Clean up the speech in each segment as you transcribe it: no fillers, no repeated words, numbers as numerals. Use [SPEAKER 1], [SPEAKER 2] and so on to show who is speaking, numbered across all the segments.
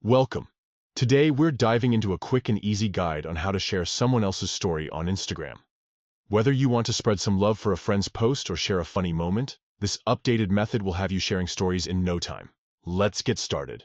[SPEAKER 1] Welcome. Today we're diving into a quick and easy guide on how to share someone else's story on Instagram. Whether you want to spread some love for a friend's post or share a funny moment, this updated method will have you sharing stories in no time. Let's get started.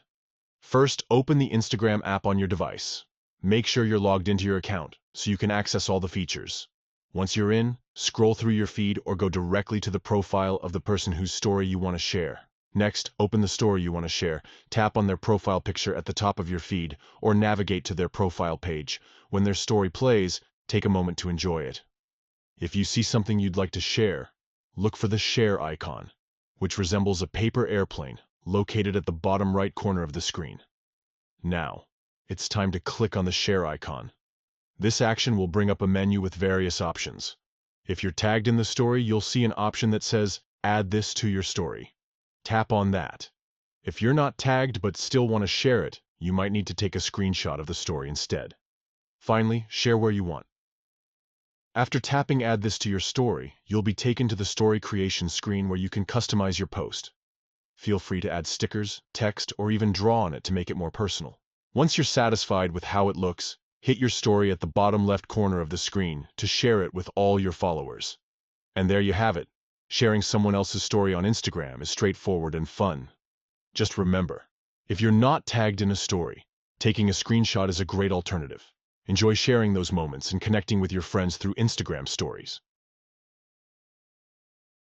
[SPEAKER 1] First, open the Instagram app on your device. Make sure you're logged into your account so you can access all the features. Once you're in, scroll through your feed or go directly to the profile of the person whose story you want to share. Next, open the story you want to share, tap on their profile picture at the top of your feed, or navigate to their profile page. When their story plays, take a moment to enjoy it. If you see something you'd like to share, look for the share icon, which resembles a paper airplane located at the bottom right corner of the screen. Now, it's time to click on the share icon. This action will bring up a menu with various options. If you're tagged in the story, you'll see an option that says, "Add this to your story." Tap on that. If you're not tagged but still want to share it, you might need to take a screenshot of the story instead. Finally, share where you want. After tapping Add this to your story, you'll be taken to the story creation screen where you can customize your post. Feel free to add stickers, text, or even draw on it to make it more personal. Once you're satisfied with how it looks, hit your story at the bottom left corner of the screen to share it with all your followers. And there you have it. Sharing someone else's story on Instagram is straightforward and fun. Just remember, if you're not tagged in a story, taking a screenshot is a great alternative. Enjoy sharing those moments and connecting with your friends through Instagram stories.